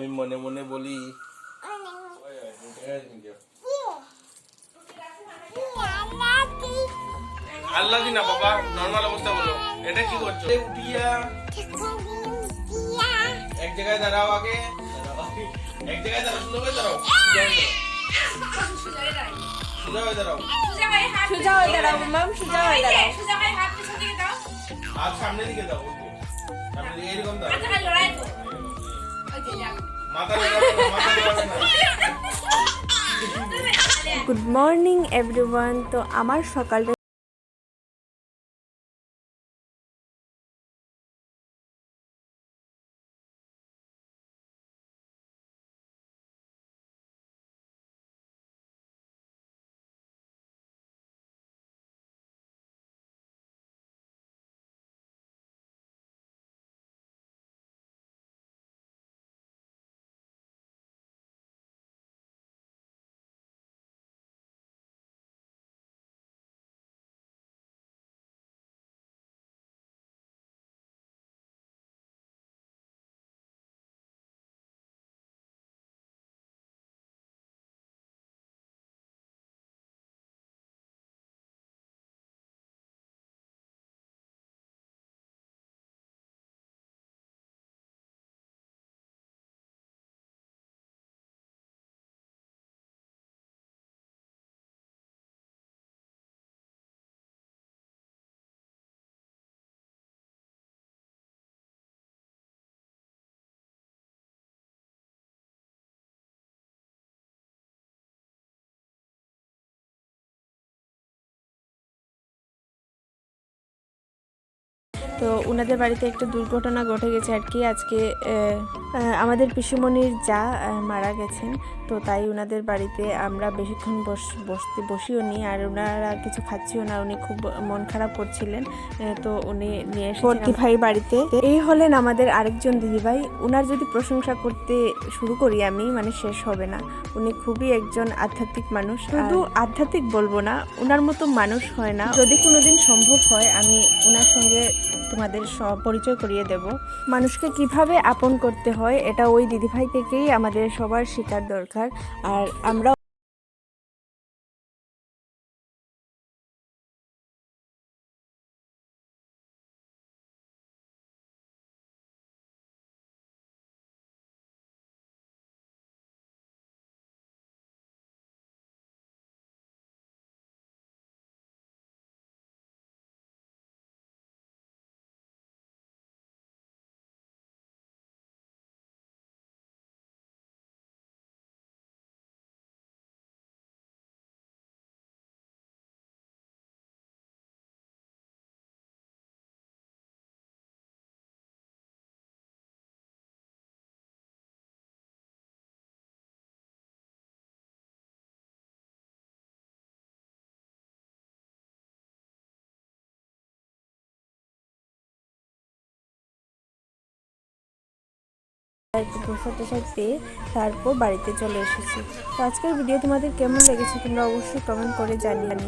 আমি মনে মনে বলি আল্লাহ দিনা বাবা, নরমাল অবস্থা বলো। এটা কি করছো? উঠিয়া এক জায়গায় দাঁড়াও, আগে এক জায়গায় দাঁড়াও, সুন্দর করে দাঁড়াও, সোজা হয়ে দাঁড়াও, সোজা হয়ে দাঁড়াও মাম, সোজা হয়ে দাঁড়াও। হাত সামনের দিকে দাও, সামনের দিকে এরকম দাও, মাথা লড়াবে না, মাথা লড়াবে না। Good morning everyone. তো আমার সকালটা তো ওনাদের বাড়িতে একটা দুর্ঘটনা ঘটে গেছে আর কি। আজকে আমাদের পিসিমণির যা মারা গেছেন, তো তাই ওনাদের বাড়িতে আমরা বেশিক্ষণ বসিও নি, আর ওনারা কিছু খাচ্ছিও না। উনি খুব মন খারাপ করছিলেন, তো উনি নিয়ে এসেছেন ভাই বাড়িতে। এই হলেন আমাদের আরেকজন দিদিভাই। ওনার যদি প্রশংসা করতে শুরু করি আমি, মানে শেষ হবে না। উনি খুবই একজন আধ্যাত্মিক মানুষ। শুধু আধ্যাত্মিক বলবো না, ওনার মতো মানুষ হয় না। যদি কোনোদিন সম্ভব হয় আমি ওনার সঙ্গে তোমাদের সব পরিচয় করিয়ে দেব। মানুষকে কিভাবে আপন করতে হয় এটা ওই দিদিভাই থেকেই আমাদের সবার শেখার দরকার। আর আমরা একটু প্রসাদ টোসাদ পেয়ে তারপর বাড়িতে চলে এসেছি। তো আজকের ভিডিও তোমাদের কেমন লেগেছে তোমরা অবশ্যই কমেন্ট করে জানিয়ে।